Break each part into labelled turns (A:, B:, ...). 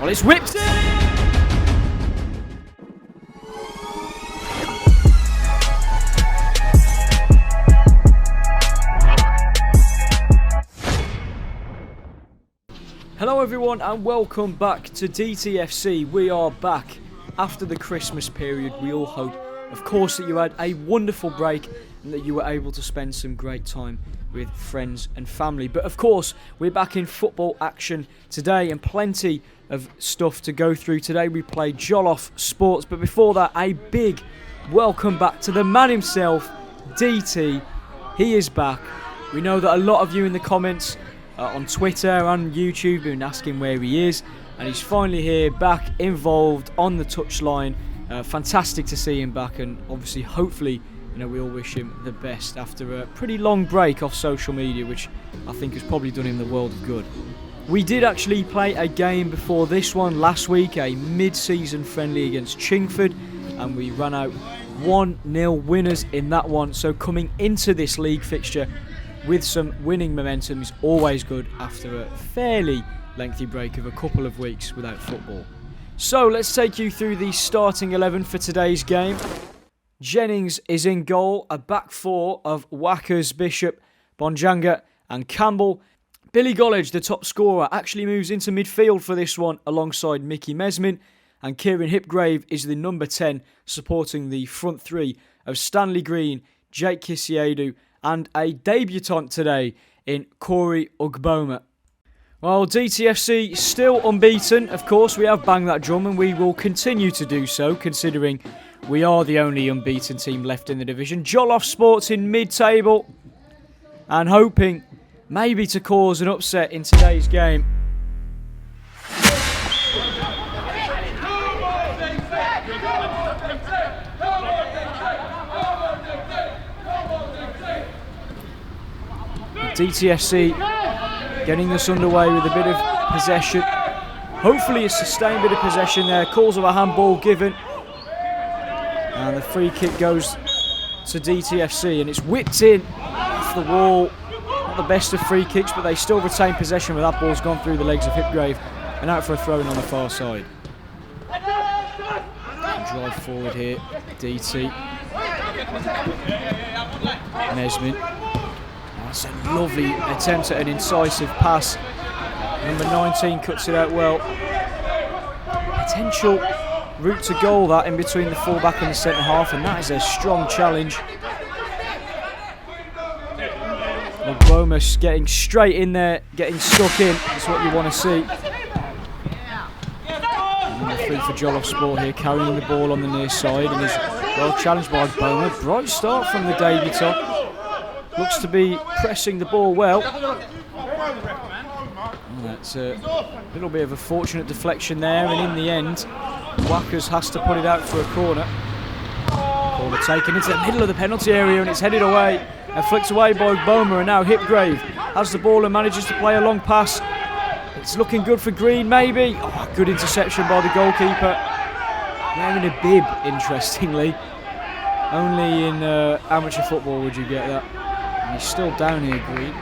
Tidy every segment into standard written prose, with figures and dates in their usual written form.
A: Well, it's whipped in! Hello everyone and welcome back to DTFC. We are back after the Christmas period. We all hope, of course, that you had a wonderful break and that you were able to spend some great time with friends and family. But of course, we're back in football action today and plenty of stuff to go through. Today we play JOLOF Sports, but before that, a big welcome back to the man himself, DT. He is back. We know that a lot of you in the comments on Twitter and YouTube been asking where he is, and he's finally here, back involved on the touchline. Fantastic to see him back, and obviously hopefully we all wish him the best after a pretty long break off social media, which I think has probably done him the world of good. We did actually play a game before this one last week, a mid-season friendly against Chingford, and we ran out 1-0 winners in that one. So coming into this league fixture with some winning momentum is always good after a fairly lengthy break of a couple of weeks without football. So let's take you through the starting 11 for today's game. Jennings is in goal, a back four of Wackers, Bishop, Bonjanga and Campbell. Billy Gollage, the top scorer, actually moves into midfield for this one alongside Mickey Mesmin, and Kieran Hipgrave is the number 10, supporting the front three of Stanley Green, Jake Kisiedu and a debutant today in Corey Ugboma. Well, DTFC still unbeaten. Of course, we have banged that drum and we will continue to do so, considering we are the only unbeaten team left in the division. JOLOF Sports in mid-table and hoping maybe to cause an upset in today's game. DTFC getting this underway with a bit of possession. Hopefully a sustained bit of possession there. Calls of a handball given. And the free kick goes to DTFC and it's whipped in off the wall. Not the best of free kicks, but they still retain possession, but that ball's gone through the legs of Hipgrave and out for a throw-in on the far side. Drive forward here, DT. Mesmin. That's a lovely attempt at an incisive pass. Number 19 cuts it out well. Potential route to goal that in between the fullback and the centre half, and that is a strong challenge. Ugboma getting straight in there, getting stuck in. That's what you want to see. Number 3 for JOLOF Sport here, carrying the ball on the near side, and is well challenged by Ugboma. Bright start from the debutant. Looks to be pressing the ball well. That's a little bit of a fortunate deflection there, and in the end, Wackers has to put it out for a corner. Corner taken into the middle of the penalty area, and it's headed away and flicked away by Ugboma, and now Hipgrave has the ball and manages to play a long pass. It's looking good for Green, maybe. Oh, good interception by the goalkeeper. Wearing a bib, interestingly. Only in amateur football would you get that. And he's still down here, Green.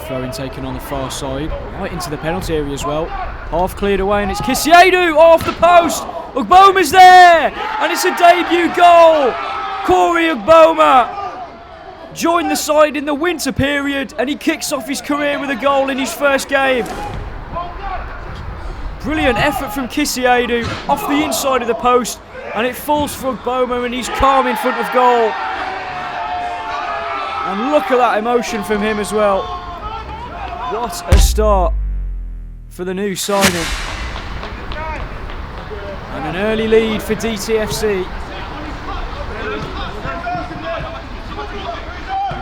A: Throw-in taken on the far side, right into the penalty area as well. Half cleared away, and it's Kisiedu off the post. Ugboma's there, and it's a debut goal. Corey Ugboma joined the side in the winter period, and he kicks off his career with a goal in his first game. Brilliant effort from Kisiedu off the inside of the post, and it falls for Ugboma, and he's calm in front of goal. And look at that emotion from him as well. What a start for the new signing. And an early lead for DTFC.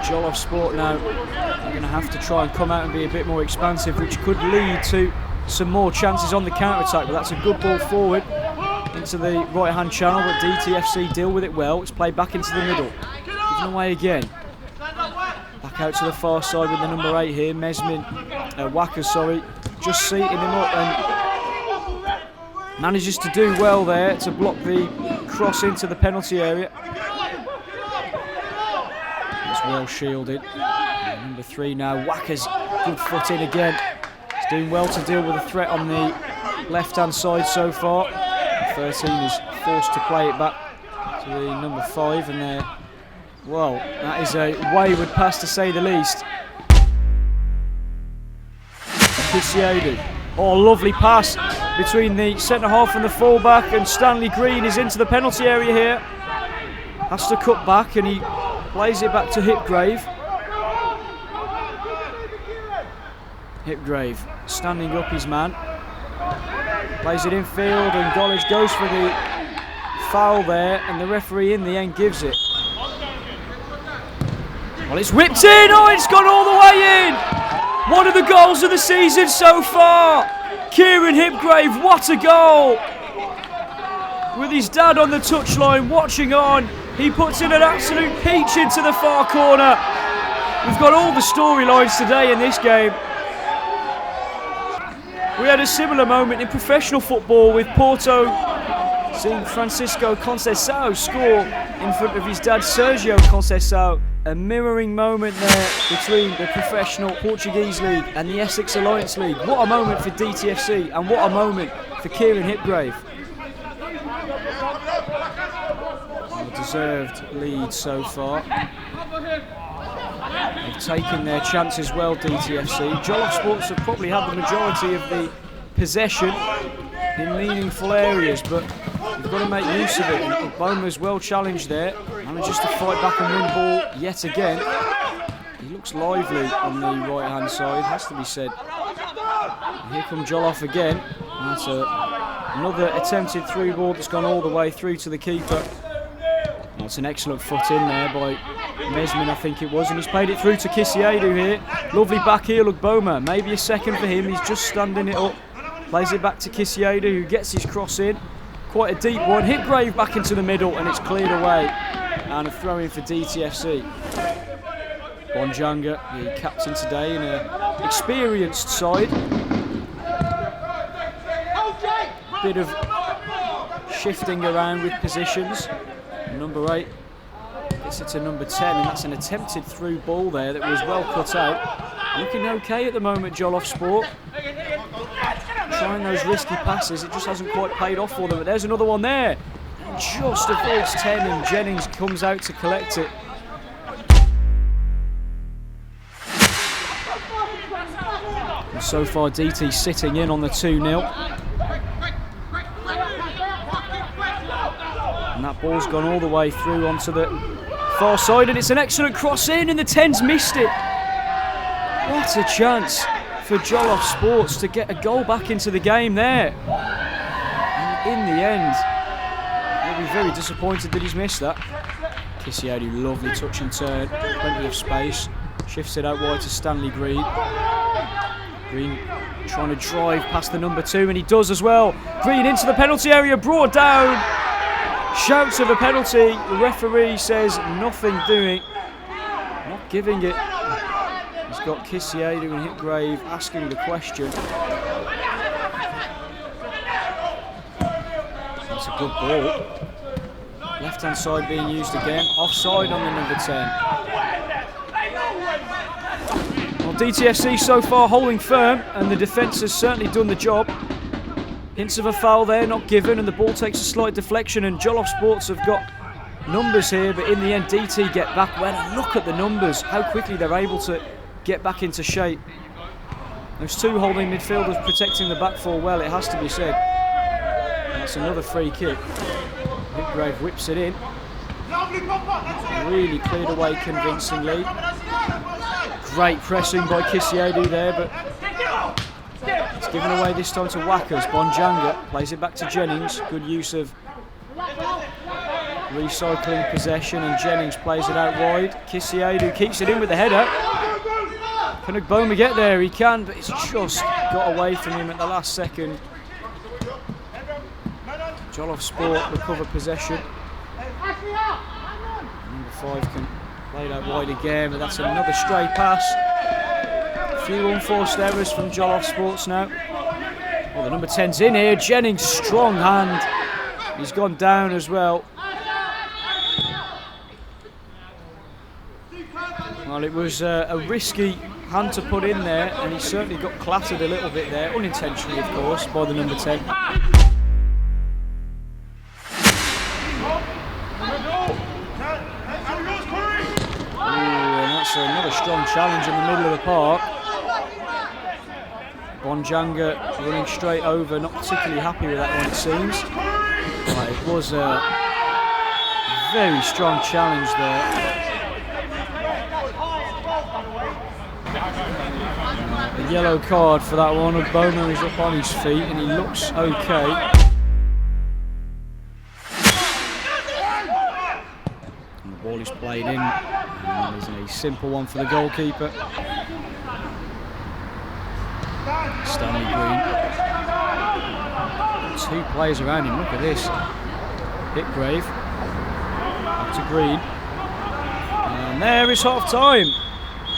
A: JOLOF Sport now are going to have to try and come out and be a bit more expansive, which could lead to some more chances on the counter-attack. But that's a good ball forward into the right-hand channel, but DTFC deal with it well. It's played back into the middle. Given away again. Back out to the far side with the number 8 here, Mesmin, Wackers, just seating him up and manages to do well there to block the cross into the penalty area. It's well shielded. Number 3 now, Wacker's good foot in again. He's doing well to deal with the threat on the left-hand side so far. 13 is forced to play it back to the number 5, and there, well, that is a wayward pass to say the least. Kisiedu. Oh, lovely pass between the centre-half and the full-back, and Stanley Green is into the penalty area here. Has to cut back, and he plays it back to Hipgrave. Hipgrave standing up his man. Plays it infield, and Golich goes for the foul there, and the referee in the end gives it. Well, it's whipped in. Oh, it's gone all the way in. One of the goals of the season so far. Kieran Hipgrave, what a goal. With his dad on the touchline watching on, he puts in an absolute peach into the far corner. We've got all the storylines today in this game. We had a similar moment in professional football with Porto seeing Francisco Conceição score in front of his dad Sergio Conceição. A mirroring moment there between the professional Portuguese league and the Essex Alliance League. What a moment for DTFC, and what a moment for Kieran Hipgrave. A deserved lead so far. They've taken their chances well, DTFC. JOLOF Sports have probably had the majority of the possession in meaningful areas, but you've got to make use of it. And Boma's well challenged there, manages to fight back and win ball yet again. He looks lively on the right hand side, has to be said. And here come JOLOF again. And that's another attempted through ball that's gone all the way through to the keeper. That's an excellent foot in there by Mesmin, I think it was, and he's played it through to Kisiedu here. Lovely back heel of Boma, maybe a second for him, he's just standing it up. Plays it back to Kisiedu, who gets his cross in. Quite a deep one, Hipgrave back into the middle, and it's cleared away. And a throw in for DTFC. Bonjanga, the captain today, in an experienced side. Bit of shifting around with positions. Number 8 gets it to number 10, and that's an attempted through ball there that was well cut out. Looking okay at the moment, JOLOF Sport. Trying those risky passes, it just hasn't quite paid off for them. But there's another one there, and just avoids 10, and Jennings comes out to collect it. And so far, DT sitting in on the 2-0. And that ball's gone all the way through onto the far side, and it's an excellent cross in, and the 10's missed it. What a chance for JOLOF Sports to get a goal back into the game there. And in the end, they'll be very disappointed that he's missed that. Kisiedu, lovely touch and turn, plenty of space. Shifts it out wide to Stanley Green. Green trying to drive past the number 2, and he does as well. Green into the penalty area, brought down. Shouts of a penalty, the referee says nothing doing, not giving it. He's got Kisiedu and Hipgrave asking the question. That's a good ball. Left hand side being used again, offside on the number 10. Well, DTFC so far holding firm, and the defence has certainly done the job. Hints of a foul there, not given, and the ball takes a slight deflection, and JOLOF Sports have got numbers here, but in the end DT get back well. And look at the numbers, how quickly they're able to get back into shape. Those 2 holding midfielders protecting the back four well, it has to be said. And that's another free kick. Hipgrave whips it in. Really cleared away convincingly. Great pressing by Kisiedu there, but it's given away this time to Wackers. Bonjanga plays it back to Jennings. Good use of recycling possession, and Jennings plays it out wide. Kisiedu keeps it in with the header. Can Boma get there? He can, but it's just got away from him at the last second. JOLOF Sport recover possession. Number 5 can play it out wide again, but that's another stray pass. A few unforced errors from JOLOF Sports now. Well, the number 10's in here. Jennings, strong hand. He's gone down as well. Well, Well, it was a risky hand to put in there, and he certainly got clattered a little bit there, unintentionally of course, by the number 10. And that's another strong challenge in the middle of the park. Bonjanga running straight over, not particularly happy with that one it seems. Right, it was a very strong challenge there. A yellow card for that one. Bowman is up on his feet and he looks okay. And the ball is played in. And there's a simple one for the goalkeeper. Stanley Green. 2 players around him. Look at this. Hipgrave. Up to Green. And there is half time.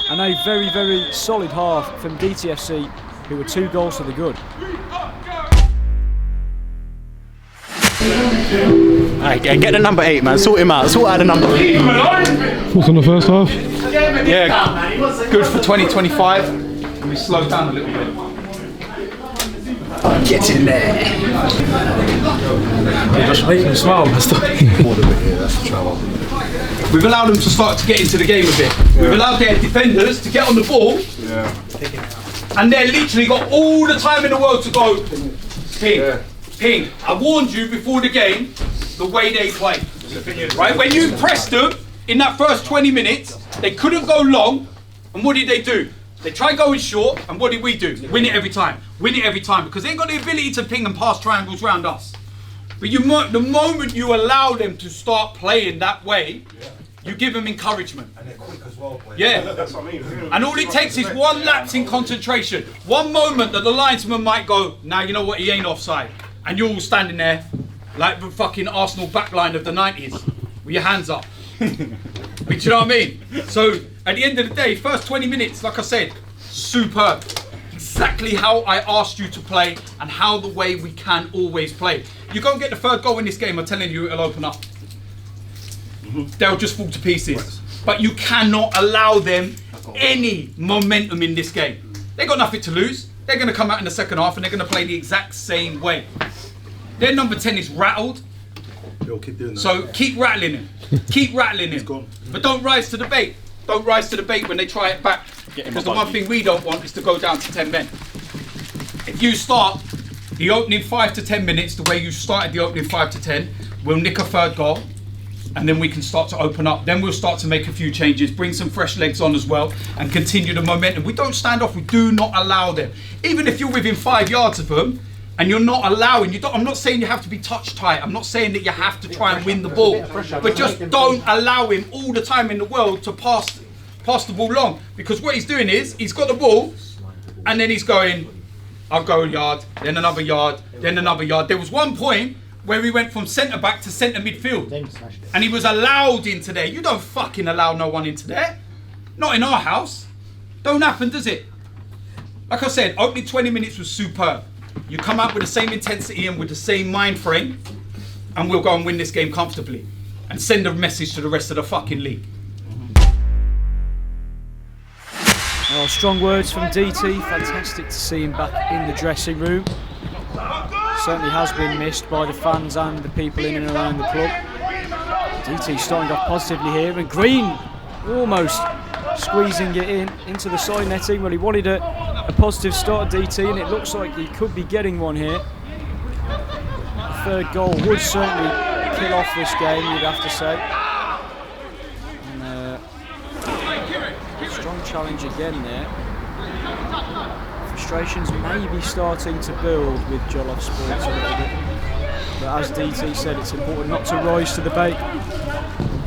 A: And a very, very solid half from DTFC, who were 2 goals to the good.
B: Alright, get the number 8, man. Sort him out. Sort out the number 8.
C: What's on the first half?
B: Yeah, good for 2025. And we slowed down a little bit. Get in there.
C: Just make him smile, Mister.
B: We've allowed them to start to get into the game a bit. Yeah. We've allowed their defenders to get on the ball. Yeah. And they're literally got all the time in the world to go ping, ping. I warned you before the game the way they play. Right? When you pressed them in that first 20 minutes, they couldn't go long. And what did they do? They tried going short, and what did we do? Win it every time. Win it every time. Because they ain't got the ability to ping and pass triangles around us. But the moment you allow them to start playing that way, you give them encouragement.
D: And they're quick as well.
B: Yeah.
D: That's what I mean.
B: And all it takes is one lapse in concentration. One moment that the linesman might go, now you know what, he ain't offside. And you're all standing there like the fucking Arsenal backline of the 90s with your hands up. But you know what I mean? So at the end of the day, first 20 minutes, like I said, superb. Exactly how I asked you to play and how the way we can always play. You go and get the 3rd goal in this game, I'm telling you, it'll open up. They'll just fall to pieces. But you cannot allow them any momentum in this game. They've got nothing to lose. They're going to come out in the second half and they're going to play the exact same way. Their number 10 is rattled.
D: Keep doing that.
B: So keep rattling him. Keep rattling him. But don't rise to the bait. Don't rise to the bait when they try it back. Because the one thing we don't want is to go down to 10 men. If you start the opening 5 to 10 minutes the way you started the opening 5 to 10, we'll nick a 3rd goal. And then we can start to open up. Then we'll start to make a few changes, bring some fresh legs on as well, and continue the momentum. We don't stand off. We do not allow them. Even if you're within 5 yards of them, and you're not allowing, I'm not saying you have to be touch tight. I'm not saying that you have to try and win the ball. But just don't allow him all the time in the world to pass the ball long. Because what he's doing is, he's got the ball, and then he's going, I'll go a yard, then another yard, then another yard. There was one point where we went from centre back to centre midfield. And he was allowed into there. You don't fucking allow no one into there. Not in our house. Don't happen, does it? Like I said, opening 20 minutes was superb. You come out with the same intensity and with the same mind frame, and we'll go and win this game comfortably. And send a message to the rest of the fucking league.
A: Oh, strong words from DT. Fantastic to see him back in the dressing room. Certainly has been missed by the fans and the people in and around the club. DT starting off positively here, and Green almost squeezing it into the side netting. Well, he wanted a positive start at DT, and it looks like he could be getting one here. The 3rd goal would certainly kill off this game, you'd have to say. And, strong challenge again there. Frustrations may be starting to build with JOLOF Sports a little bit. But as DT said, it's important not to rise to the bait.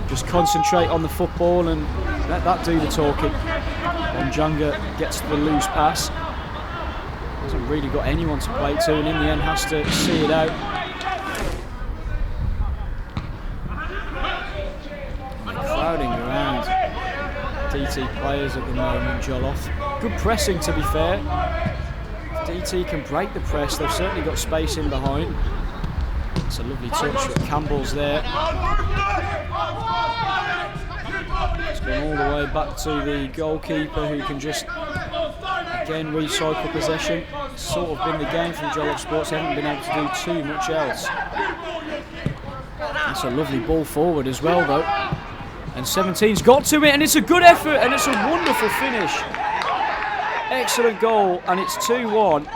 A: Just concentrate on the football and let that do the talking. Bonjanga gets the loose pass. Hasn't really got anyone to play to, and in the end has to see it out. And crowding around DT players at the moment, JOLOF. Good pressing, to be fair. If DT can break the press, they've certainly got space in behind. It's a lovely touch, but Campbell's there. It's gone all the way back to the goalkeeper, who can just again recycle possession. It's sort of been the game from JOLOF Sports. They haven't been able to do too much else. That's a lovely ball forward as well, though. And 17's got to it, and it's a good effort, and it's a wonderful finish. Excellent goal, and it's 2-1.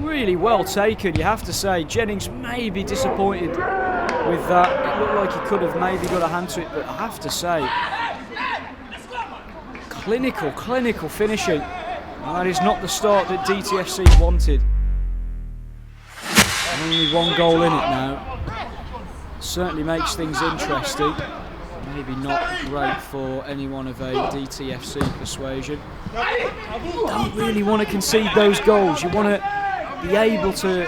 A: Really well taken, you have to say. Jennings may be disappointed with that. It looked like he could have maybe got a hand to it, but I have to say, clinical finishing. And that is not the start that DTFC wanted. Only one goal in it now. Certainly makes things interesting. Maybe not great for anyone of a DTFC persuasion. You don't really want to concede those goals. You want to be able to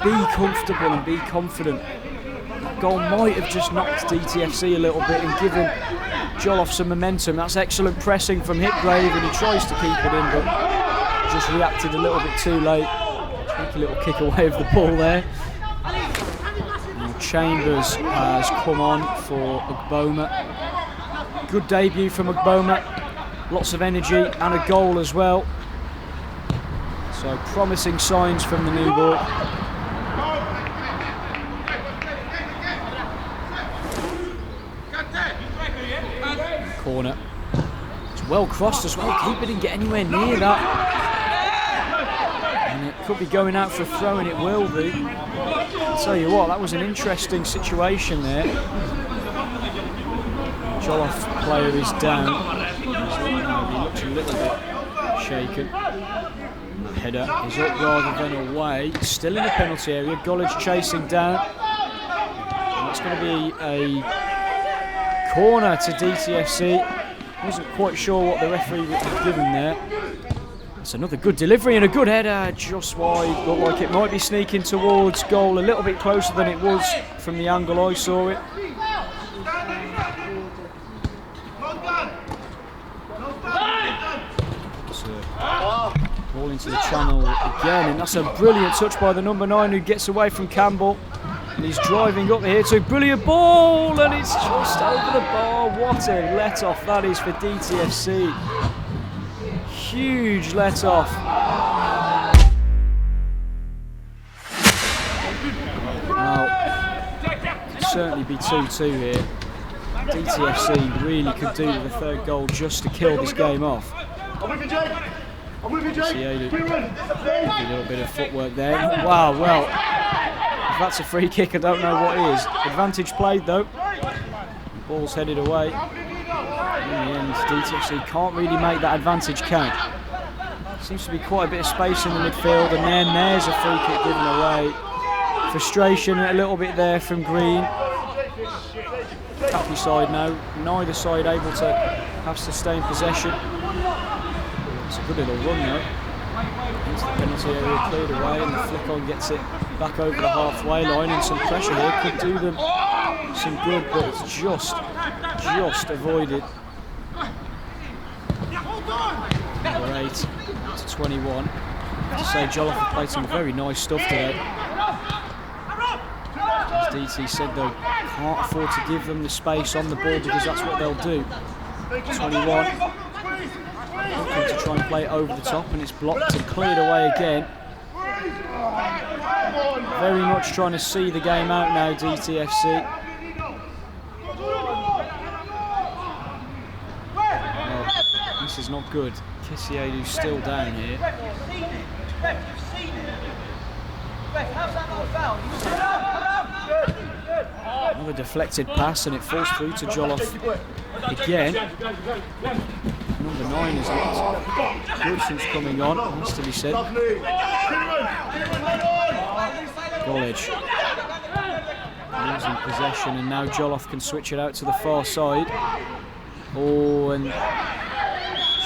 A: be comfortable and be confident. That goal might have just knocked DTFC a little bit and given JOLOF some momentum. That's excellent pressing from Hipgrave, and he tries to keep it in, but just reacted a little bit too late. Take a little kick away of the ball there. Now Chambers has come on for Ugboma. Good debut from Ugboma. Lots of energy and a goal as well. So promising signs from the new boy. Corner. It's well crossed as well. Keeper didn't get anywhere near that. And it could be going out for a throw, and it will be. I'll tell you what, that was an interesting situation there. JOLOF player is down. He looks a little bit shaken. The header is up rather than away. Still in the penalty area. Gollage chasing down. And it's going to be a corner to DTFC. Wasn't quite sure what the referee would have given there. That's another good delivery and a good header, just wide. Looked like it might be sneaking towards goal, a little bit closer than it was from the angle I saw it. Ball into the channel again, and that's a brilliant touch by the number 9 who gets away from Campbell. And he's driving up here to brilliant ball, and it's just over the bar. What a let-off that is for DTFC. Huge let-off. Now, could certainly be 2-2 here. DTFC really could do with a third goal just to kill this game off. A little bit of footwork there. Wow, well, if that's a free kick, I don't know what is. Advantage played though. The ball's headed away. In the end, DTFC can't really make that advantage count. Seems to be quite a bit of space in the midfield, and then there's a free kick given away. Frustration a little bit there from Green. Happy side now. Neither side able to have sustained possession. It's a good little run though. Into the penalty area, cleared away, and the flick on gets it back over the halfway line, and some pressure here could do them some good, but it's just avoided. Number 8 to 21. I have to say, JOLOF have played some very nice stuff today. As DT said though, can't afford to give them the space on the ball because that's what they'll do. 21. Looking to try and play it over the top, and it's blocked and cleared away again. Very much trying to see the game out now, DTFC. Well, this is not good. Kissiedu's still down here. Another deflected pass, and it falls through to JOLOF again. Number 9 is looked good since coming on, has to be said. Gollage losing possession, and now JOLOF can switch it out to the far side. Oh, and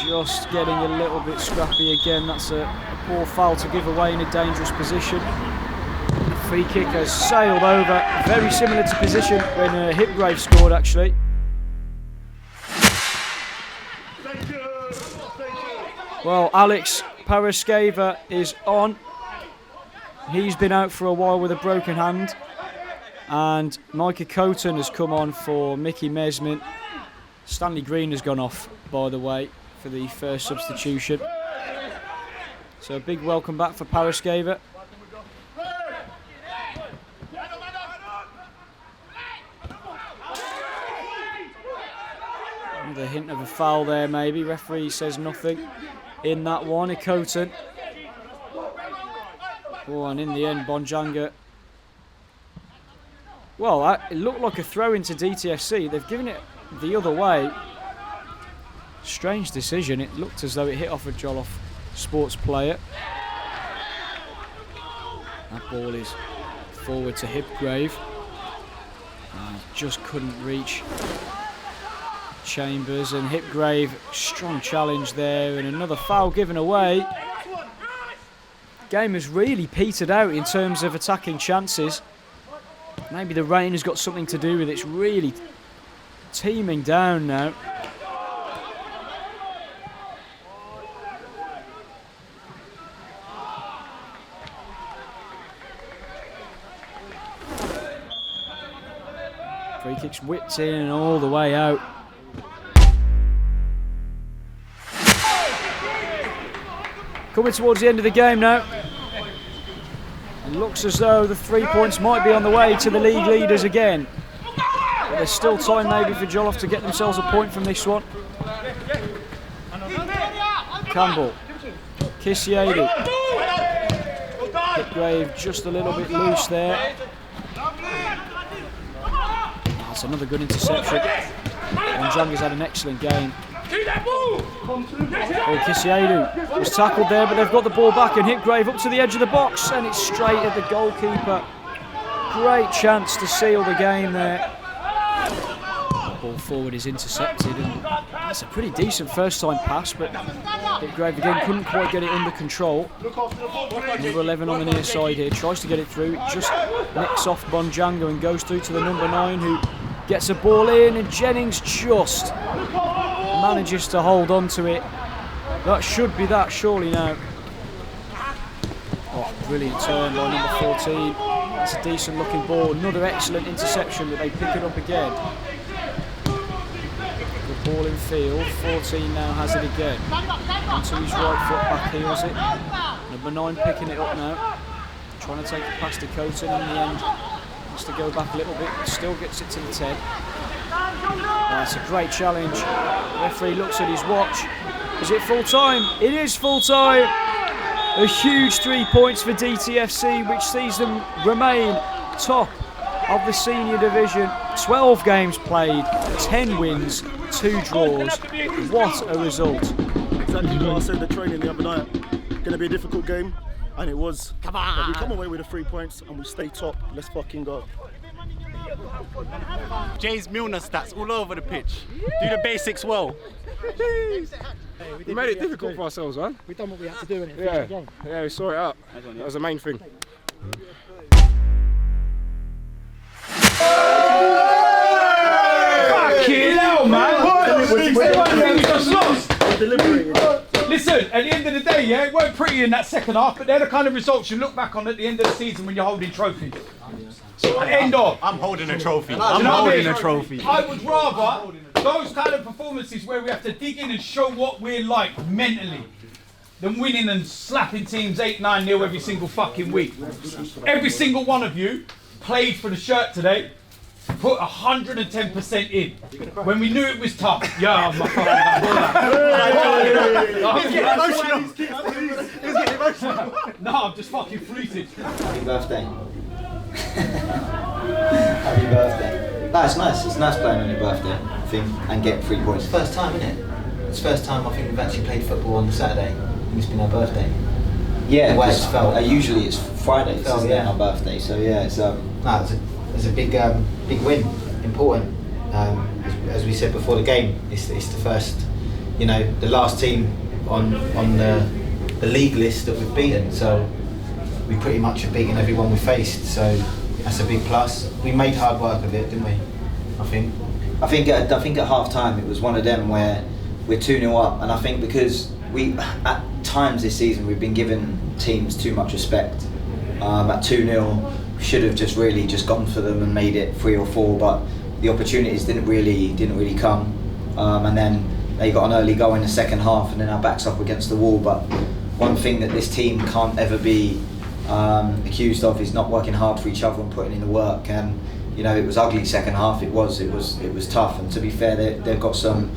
A: just getting a little bit scrappy again. That's a poor foul to give away in a dangerous position. The free kick has sailed over, very similar to position when Hipgrave scored actually. Well, Alex Paraskeva is on. He's been out for a while with a broken hand. And Micah Coton has come on for Mickey Mesmin. Stanley Green has gone off, by the way, for the first substitution. So a big welcome back for Parasceva. Another hint of a foul there, maybe. Referee says nothing in that one. Coton. Oh, and in the end, Bonjanga. Well, it looked like a throw into DTFC. They've given it the other way. Strange decision. It looked as though it hit off a JOLOF sports player. That ball is forward to Hipgrave. And just couldn't reach Chambers. And Hipgrave, strong challenge there. And another foul given away. Game has really petered out in terms of attacking chances. Maybe the rain has got something to do with it. It's really teeming down now. Free kicks whipped in and all the way out. Coming towards the end of the game now. It looks as though the 3 points might be on the way to the league leaders again. But there's still time maybe for JOLOF to get themselves a point from this one. Campbell. Kisiadu. Hipgrave just a little bit loose there. That's another good interception. Bonjanga's had an excellent game. Oh, Kisiadu was tackled there, but they've got the ball back, and Hipgrave up to the edge of the box, and it's straight at the goalkeeper. Great chance to seal the game there. The ball forward is intercepted, and that's a pretty decent first time pass, but Hipgrave again couldn't quite get it under control. Number 11 on the near side here, tries to get it through, it just nicks off Bonjanga and goes through to the number 9 who gets a ball in, and Jennings just manages to hold on to it. That should be that surely now. Oh, brilliant turn by number 14. It's a decent looking ball. Another excellent interception, but they pick it up again. The ball in field. 14 now has it again. Onto his right foot, back heels it. Number 9 picking it up now. Trying to take it past the Coton in the end. Has to go back a little bit, but still gets it to the 10. That's a great challenge. The referee looks at his watch. Is it full time? It is full time. A huge 3 points for DTFC, which sees them remain top of the senior division. 12 games played, 10 wins, 2 draws. What a result.
E: Exactly what I said in the training the other night. Going to be a difficult game, and it was. Come on. But we come away with the 3 points, and we stay top. Let's fucking go.
F: Jay's Milner stats all over the pitch. Do the basics well.
C: We made it difficult for ourselves, man.
G: We've done what we had to do in it.
C: Yeah, we saw it out. That was the main thing.
B: Fucking hell, man! We just lost. Listen, at the end of the day, yeah, it weren't pretty in that second half, but they're the kind of results you look back on at the end of the season when you're holding trophies. So end of.
F: I'm holding a trophy.
B: I'm holding a trophy. I would rather those kind of performances where we have to dig in and show what we're like mentally than winning and slapping teams 8-9-0 every single fucking week. Every single one of you played for the shirt today, put 110% in. When we knew it was tough. Yeah, my No, I'm just fucking freezing.
H: Happy birthday. Happy birthday. No, it's nice. It's nice playing on your birthday, I think, and getting 3 points. First time, isn't it? It's the first time I think we've actually played football on Saturday. And it's been our birthday. Yeah, the way it's felt. Usually it's Fridays, isn't it, our birthday? So yeah, it's it's a big win, important. As we said before the game, it's the first, you know, the last team on the league list that we've beaten. So we pretty much have beaten everyone we faced. So that's a big plus. We made hard work of it, didn't we? I think at half time it was one of them where we're 2-0 up, and I think because we at times this season we've been giving teams too much respect. At 2-0, should have just really just gone for them and made it 3 or 4, but the opportunities didn't really come. And then they got an early goal in the second half, and then our backs up against the wall. But one thing that this team can't ever be accused of is not working hard for each other and putting in the work. And you know, it was ugly second half. It was tough. And to be fair, they've got some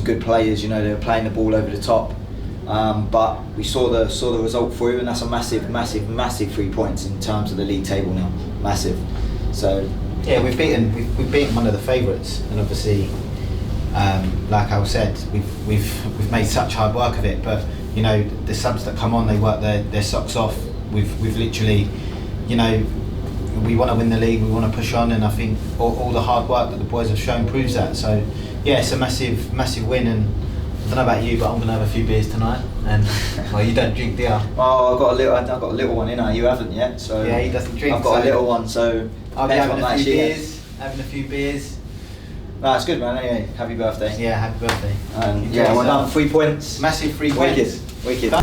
H: good players. You know, they were playing the ball over the top. But we saw the result through, and that's a massive 3 points in terms of the league table now. Massive. So yeah, we've beaten one of the favourites, and obviously, like Al said, we've made such hard work of it. But you know, the subs that come on, they work their socks off. We've literally, you know, we want to win the league, we want to push on, and I think all the hard work that the boys have shown proves that. So yeah, it's a massive win, and I don't know about you, but I'm gonna have a few beers tonight. And well, you don't drink, do you? Oh, I've got a little one in here. You haven't yet, so
F: Yeah, he doesn't drink.
H: I've got a little one, so
F: I'll be having
H: having
F: a few beers.
H: No, it's good, man. Anyway, happy birthday.
F: Yeah, happy birthday.
H: And yeah, well done. 3 points.
F: Massive 3 points.
H: Wicked.